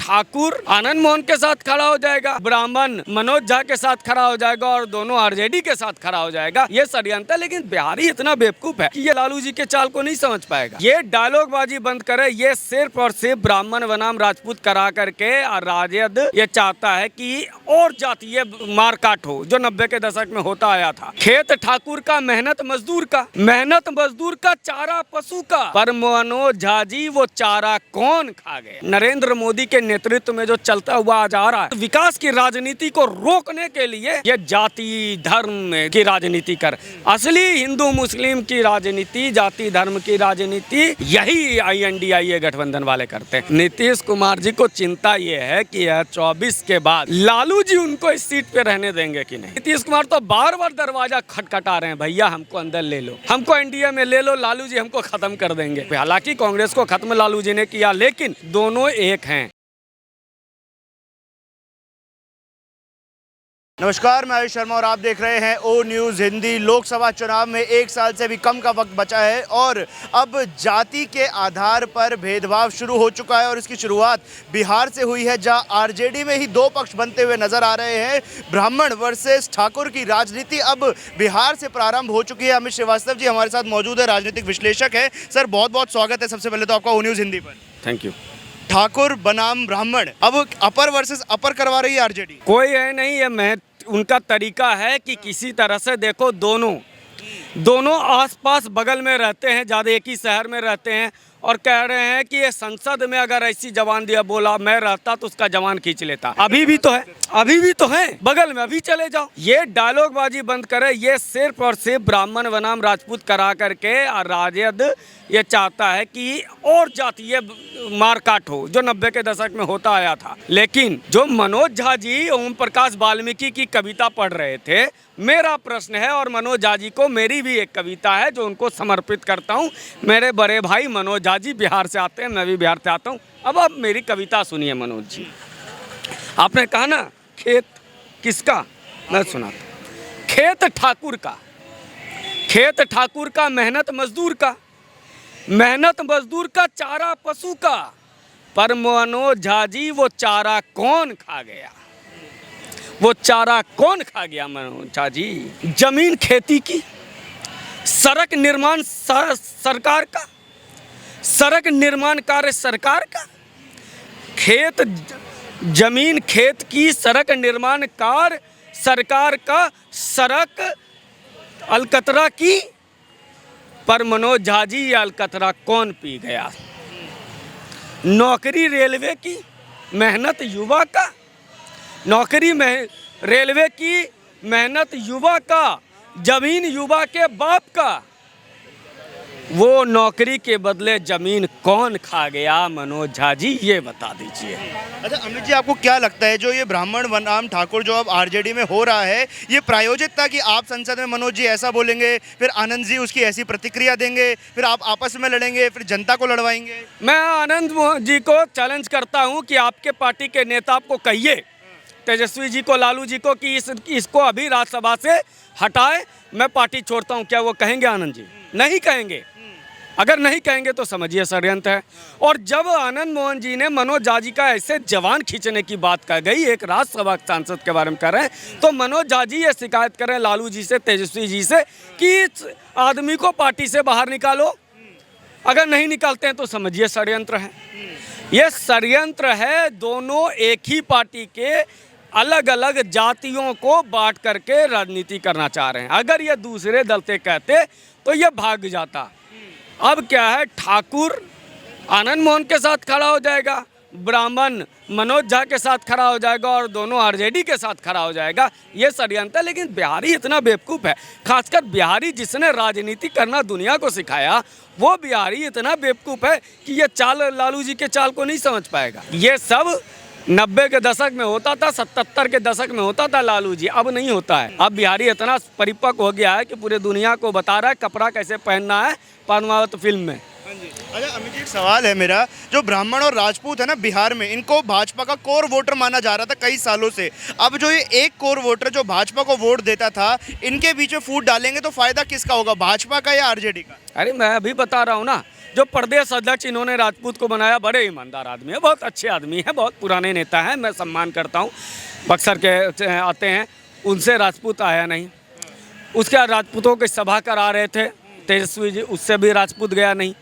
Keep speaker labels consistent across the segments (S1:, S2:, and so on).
S1: ठाकुर आनंद मोहन के साथ खड़ा हो जाएगा, ब्राह्मण मनोज झा के साथ खड़ा हो जाएगा और दोनों आरजेडी के साथ खड़ा हो जाएगा। ये षड्यंत्र है, लेकिन बिहारी इतना बेवकूफ है कि ये लालू जी के चाल को नहीं समझ पाएगा। ये डायलॉग बाजी बंद करे। ये सिर्फ और सिर्फ ब्राह्मण बनाम राजपूत करा करके और राजद ये चाहता है कि और जातीय मारकाट हो, जो 90 के दशक में होता आया था। खेत ठाकुर का, मेहनत मजदूर का, चारा पशु का। पर मनोज झा जी वो चारा कौन खा गया? नरेंद्र मोदी के नेतृत्व में जो चलता हुआ जा रहा है विकास की राजनीति को रोकने के लिए ये जाति धर्म की राजनीति कर, असली हिंदू मुस्लिम की राजनीति, जाति धर्म की राजनीति यही INDIA गठबंधन वाले करते हैं। नीतीश कुमार जी को चिंता ये है कि 24 के बाद लालू जी उनको इस सीट पे रहने देंगे कि नहीं। नीतीश कुमार तो बार बार दरवाजा खटखटा रहे हैं, भैया हमको अंदर ले लो, हमको NDA में ले लो, लालू जी हमको खत्म कर देंगे। हालांकि कांग्रेस को खत्म लालू जी ने किया, लेकिन दोनों एक हैं।
S2: नमस्कार, मैं आयुष शर्मा और आप देख रहे हैं O न्यूज़ हिंदी। लोकसभा चुनाव में 1 साल से भी कम का वक्त बचा है और अब जाति के आधार पर भेदभाव शुरू हो चुका है और इसकी शुरुआत बिहार से हुई है, जहां आरजेडी में ही 2 पक्ष बनते हुए नजर आ रहे हैं। ब्राह्मण वर्सेस ठाकुर की राजनीति अब बिहार से प्रारंभ हो चुकी है। अमित श्रीवास्तव जी हमारे साथ मौजूद है, राजनीतिक विश्लेषक है। सर बहुत बहुत स्वागत है सबसे पहले तो आपका O न्यूज़ हिंदी पर।
S1: Thank you.
S2: ठाकुर बनाम ब्राह्मण, अब अपर वर्सेस अपर करवा रही है आरजेडी।
S1: कोई है नहीं, ये उनका तरीका है कि किसी तरह से देखो, दोनों आसपास बगल में रहते हैं, ज़्यादा एक ही शहर में रहते हैं और कह रहे हैं कि ये संसद में अगर ऐसी जवान दिया बोला मैं रहता तो उसका जवान खींच लेता। अभी भी तो है बगल में, अभी चले जाओ। ये डायलॉग बाजी बंद करे। ये सिर्फ और सिर्फ ब्राह्मण बनाम राजपूत करा करके और राजद ये चाहता है कि और जातीय मारकाट हो, जो 90 के दशक में होता आया था। लेकिन जो मनोज झा जी ओम प्रकाश वाल्मीकि की कविता पढ़ रहे थे, मेरा प्रश्न है, और मनोज झा जी को मेरी भी एक कविता है जो उनको समर्पित करता हूँ। मेरे बड़े भाई मनोज झा जी बिहार से आते हैं, मैं भी बिहार से आता हूँ। अब आप मेरी कविता सुनिए मनोज जी। आपने कहा ना खेत किसका, मैं सुनाता। खेत ठाकुर का, मेहनत मजदूर का, चारा पशु का। पर मनोज झा जी वो चारा कौन खा गया? मनोज झा जी? जमीन खेती की, सड़क निर्माण सरकार का, सड़क निर्माण कार्य सरकार का, जमीन खेत की, सड़क निर्माण कार्य सरकार का, सड़क अलकतरा की। पर मनोज झा जी ये अलकतरा कौन पी गया? नौकरी रेलवे की, मेहनत युवा का, रेलवे की मेहनत युवा का, जमीन युवा के बाप का। वो नौकरी के बदले जमीन कौन खा गया? मनोज झा जी ये बता दीजिए।
S2: अच्छा अमित जी, आपको क्या लगता है जो ये ब्राह्मण बनाम ठाकुर जो अब आरजेडी में हो रहा है, ये प्रायोजित था कि आप संसद में मनोज जी ऐसा बोलेंगे, फिर आनंद जी उसकी ऐसी प्रतिक्रिया देंगे, फिर आप आपस में लड़ेंगे, फिर जनता को लड़वाएंगे?
S1: मैं आनंद मोहन जी को चैलेंज करता हूँ कि आपके पार्टी के नेता को कहिए, तेजस्वी जी को, लालू जी को, कि इसको अभी राज्यसभा से हटाए, मैं पार्टी छोड़ता हूँ। क्या वो कहेंगे आनंद जी? नहीं कहेंगे। अगर नहीं कहेंगे तो समझिए षड्यंत्र है। और जब आनंद मोहन जी ने मनोज झा जी का ऐसे जवान खींचने की बात कह गई, एक राज्यसभा सांसद के बारे में कर रहे हैं, तो मनोज झा जी ये शिकायत करें लालू जी से, तेजस्वी जी से कि इस आदमी को पार्टी से बाहर निकालो। अगर नहीं निकालते हैं तो समझिए षड्यंत्र है। ये षड्यंत्र है। दोनों एक ही पार्टी के अलग अलग जातियों को बांट करके राजनीति करना चाह रहे हैं। अगर ये दूसरे दल से कहते तो ये भाग जाता। अब क्या है, ठाकुर आनंद मोहन के साथ खड़ा हो जाएगा, ब्राह्मण मनोज झा के साथ खड़ा हो जाएगा और दोनों आरजेडी के साथ खड़ा हो जाएगा। ये षड्यंत्र है। लेकिन बिहारी इतना बेवकूफ़ है, खासकर बिहारी जिसने राजनीति करना दुनिया को सिखाया, वो बिहारी इतना बेवकूफ़ है कि ये चाल लालू जी के चाल को नहीं समझ पाएगा। ये सब 90 के दशक में होता था, 77 के दशक में होता था लालू जी, अब नहीं होता है। अब बिहारी इतना परिपक्व हो गया है कि पूरे दुनिया को बता रहा है कपड़ा कैसे पहनना है, पद्मावत फिल्म में।
S2: अच्छा अमित जी, एक सवाल है मेरा, जो ब्राह्मण और राजपूत है ना बिहार में, इनको भाजपा का कोर वोटर माना जा रहा था कई सालों से। अब जो ये एक कोर वोटर जो भाजपा को वोट देता था, इनके बीच में फूट डालेंगे तो फायदा किसका होगा, भाजपा का या आरजेडी का?
S1: अरे मैं अभी बता रहा हूँ ना, जो प्रदेश अध्यक्ष इन्होंने राजपूत को बनाया, बड़े ईमानदार आदमी है, बहुत अच्छे आदमी हैं, बहुत पुराने नेता हैं, मैं सम्मान करता हूँ। बक्सर के आते हैं, उनसे राजपूत आया नहीं। उसके बाद राजपूतों की सभा करा रहे थे तेजस्वी जी, उससे भी राजपूत गया नहीं।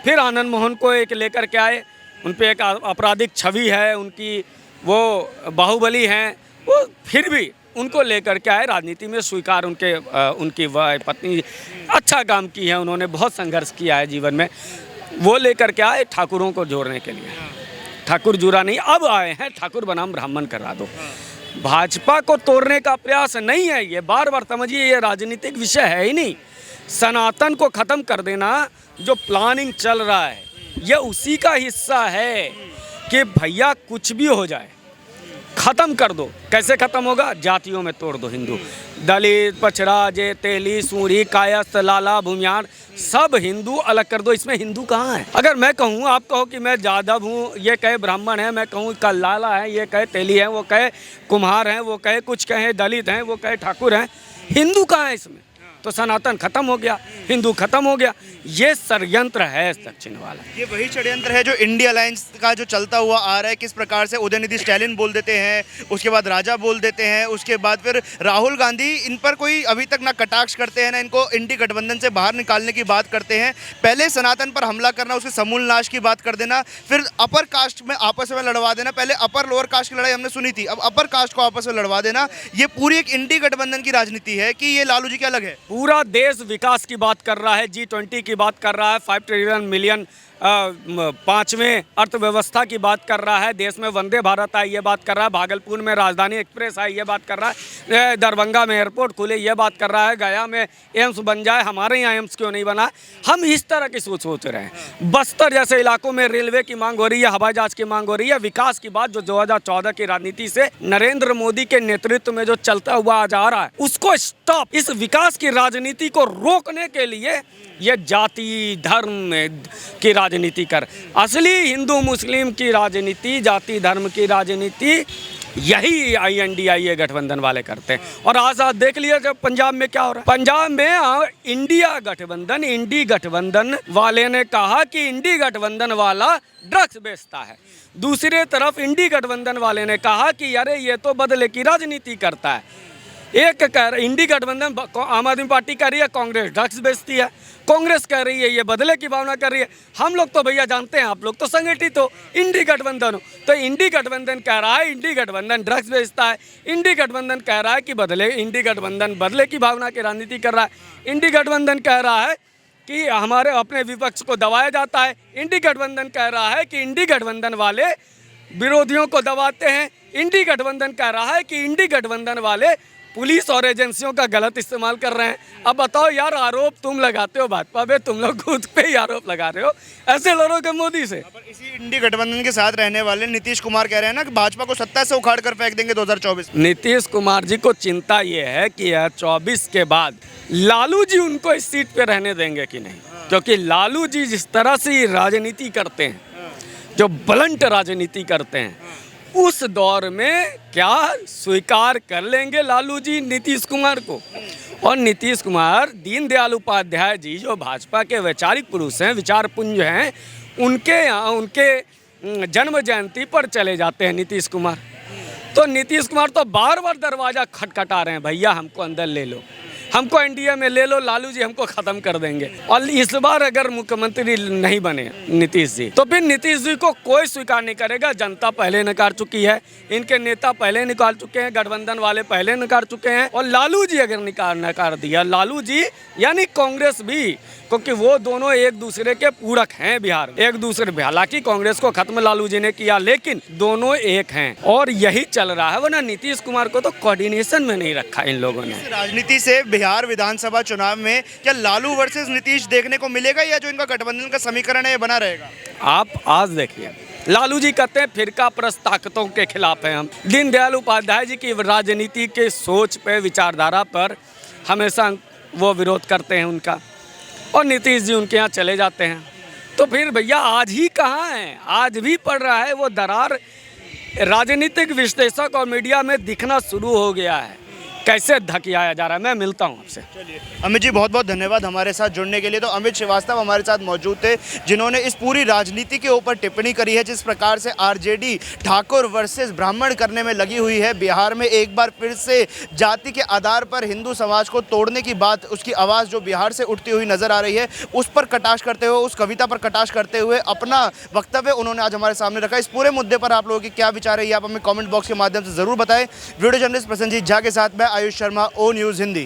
S1: फिर आनंद मोहन को एक लेकर के आए, उन पे एक आपराधिक छवि है उनकी, वो बाहुबली हैं, वो फिर भी उनको लेकर के आए राजनीति में, स्वीकार उनकी पत्नी अच्छा काम की है, उन्होंने बहुत संघर्ष किया है जीवन में, वो लेकर के आए ठाकुरों को जोड़ने के लिए। ठाकुर जुड़ा नहीं, अब आए हैं ठाकुर बनाम ब्राह्मण करा दो। भाजपा को तोड़ने का प्रयास नहीं है ये, बार बार समझिए, ये राजनीतिक विषय है ही नहीं। सनातन को ख़त्म कर देना जो प्लानिंग चल रहा है, ये उसी का हिस्सा है कि भैया कुछ भी हो जाए ख़त्म कर दो। कैसे ख़त्म होगा? जातियों में तोड़ दो। हिंदू, दलित, पछड़ा, जे, तेली, सूरी, कायस्थ, लाला, भूमियार, सब हिंदू अलग कर दो। इसमें हिंदू कहाँ है? अगर मैं कहूँ, आप कहो कि मैं जादव हूँ, ये कहे ब्राह्मण है, मैं कहूँ का लाला है, ये कहे तेली है, वो कहे कुम्हार हैं, वो कहे कुछ कहे दलित हैं, वो कहे ठाकुर हैं, हिंदू कहाँ है इसमें? तो सनातन खत्म हो गया, हिंदू खत्म हो गया। ये षड्यंत्र है दक्षिण वाला।
S2: ये वही षड्यंत्र है जो इंडिया अलायंस का जो चलता हुआ आ रहा है। किस प्रकार से उदयनिधि स्टैलिन बोल देते हैं, उसके बाद राजा बोल देते हैं, उसके बाद फिर राहुल गांधी, इन पर कोई अभी तक ना कटाक्ष करते हैं, ना इनको इंडी गठबंधन से बाहर निकालने की बात करते हैं। पहले सनातन पर हमला करना, उसके समूल नाश की बात कर देना, फिर अपर कास्ट में आपस में लड़वा देना। पहले अपर लोअर कास्ट की लड़ाई हमने सुनी थी, अब अपर कास्ट को आपस में लड़वा देना। ये पूरी एक इंडी गठबंधन की राजनीति है कि ये लालू जी के अलग है?
S1: पूरा देश विकास की बात कर रहा है, G20 की बात कर रहा है, 5 ट्रिलियन मिलियन 5वें अर्थव्यवस्था की बात कर रहा है, देश में वंदे भारत आई ये बात कर रहा है, भागलपुर में राजधानी एक्सप्रेस आई ये बात कर रहा है, दरभंगा में एयरपोर्ट खुले ये बात कर रहा है, गया में एम्स बन जाए, हमारे यहाँ एम्स क्यों नहीं बना? हम इस तरह की सोच रहे हैं। बस्तर जैसे इलाकों में रेलवे की मांग हो रही है, हवाई जहाज की मांग हो रही है। विकास की बात जो 2014 की राजनीति से नरेंद्र मोदी के नेतृत्व में जो चलता हुआ आ जा रहा है, उसको स्टॉप, इस विकास की राजनीति को रोकने के लिए ये जाति धर्म की राजनीति कर, असली हिंदू मुस्लिम की राजनीति, जाति धर्म की राजनीति यही INDIA गठबंधन वाले करते हैं। और आज आप देख लिया जब पंजाब में क्या हो रहा है। पंजाब में इंडिया गठबंधन, इंडी गठबंधन वाले ने कहा कि इंडी गठबंधन वाला ड्रग्स बेचता है। दूसरी तरफ इंडी गठबंधन वाले ने कहा कि अरे ये तो बदले की राजनीति करता है। एक कह रहा, इंडी गठबंधन आम आदमी पार्टी कह रही है कांग्रेस ड्रग्स बेचती है, कांग्रेस कह रही है ये बदले की भावना कर रही है। हम लोग तो भैया जानते हैं, आप लोग तो संगठित हो, इंडी गठबंधन हो। तो इंडी गठबंधन कह रहा है इंडी गठबंधन ड्रग्स बेचता है, इंडी गठबंधन कह रहा है कि इंडी गठबंधन बदले की भावना की राजनीति कर रहा है, इंडी गठबंधन कह रहा है कि हमारे अपने विपक्ष को दबाया जाता है, इंडी गठबंधन कह रहा है कि इंडी गठबंधन वाले विरोधियों को दबाते हैं, इंडी गठबंधन कह रहा है कि इंडी गठबंधन वाले पुलिस और एजेंसियों का गलत इस्तेमाल कर रहे हैं। अब बताओ यार, आरोप तुम लगाते हो भाजपा पे, तुम लोग खुद पे ही आरोप लगा रहे हो, ऐसे लड़ोगे मोदी से?
S2: इसी इंडी गठबंधन के साथ रहने वाले नीतीश कुमार कह रहे हैं ना कि भाजपा को सत्ता से उखाड़ कर फेंक देंगे 2024।
S1: नीतीश कुमार जी को चिंता ये है कि 24 के बाद लालू जी उनको इस सीट पे रहने देंगे कि नहीं, क्योंकि लालू जी जिस तरह से राजनीति करते हैं, जो ब्लंट राजनीति करते हैं, उस दौर में क्या स्वीकार कर लेंगे लालू जी नीतीश कुमार को? और नीतीश कुमार, दीनदयाल उपाध्याय जी जो भाजपा के वैचारिक पुरुष हैं, विचार पुंज हैं, उनके यहाँ उनके जन्म जयंती पर चले जाते हैं नीतीश कुमार। तो नीतीश कुमार तो बार बार दरवाज़ा खटखटा रहे हैं, भैया हमको अंदर ले लो, हमको एनडीए में ले लो, लालू जी हमको ख़त्म कर देंगे। और इस बार अगर मुख्यमंत्री नहीं बने नीतीश जी, तो फिर नीतीश जी को कोई स्वीकार नहीं करेगा। जनता पहले नकार चुकी है, इनके नेता पहले निकाल चुके हैं, गठबंधन वाले पहले नकार चुके हैं। और लालू जी अगर नकार दिया, लालू जी यानी कांग्रेस भी, क्योंकि वो दोनों एक दूसरे के पूरक हैं बिहार में, एक दूसरे में। हालांकि कांग्रेस को खत्म लालू जी ने किया, लेकिन दोनों एक हैं और यही चल रहा है। वरना नीतीश कुमार को तो कोऑर्डिनेशन में नहीं रखा इन लोगों ने।
S2: राजनीति से बिहार विधानसभा चुनाव में क्या लालू वर्सेस नीतीश देखने को मिलेगा, या जो इनका गठबंधन का समीकरण है ये बना रहेगा?
S1: आप आज देखिए, लालू जी कहते हैं फिरका प्रस्त ताकतों के खिलाफ हैं हम। दीनदयाल उपाध्याय जी की राजनीति के सोच पे, विचारधारा पर हमेशा वो विरोध करते हैं उनका, और नीतीश जी उनके यहाँ चले जाते हैं। तो फिर भैया आज ही कहाँ है? आज भी पड़ रहा है वो दरार, राजनीतिक विश्लेषक और मीडिया में दिखना शुरू हो गया है कैसे धकियाया जा रहा है। मैं मिलता हूँ आपसे।
S2: चलिए अमित जी, बहुत बहुत धन्यवाद हमारे साथ जुड़ने के लिए। तो अमित श्रीवास्तव हमारे साथ मौजूद थे, जिन्होंने इस पूरी राजनीति के ऊपर टिप्पणी करी है, जिस प्रकार से आरजेडी ठाकुर वर्सेस ब्राह्मण करने में लगी हुई है। बिहार में एक बार फिर से जाति के आधार पर हिंदू समाज को तोड़ने की बात, उसकी आवाज़ जो बिहार से उठती हुई नजर आ रही है, उस पर कटाक्ष करते हुए, उस कविता पर कटाक्ष करते हुए अपना वक्तव्य उन्होंने आज हमारे सामने रखा। इस पूरे मुद्दे पर आप लोगों की क्या विचार है, ये आप हमें कमेंट बॉक्स के माध्यम से जरूर बताएं। वीडियो जर्नलिस्ट प्रसन्नजीत झा के साथ मैं आयुष शर्मा, ओ न्यूज़ हिंदी।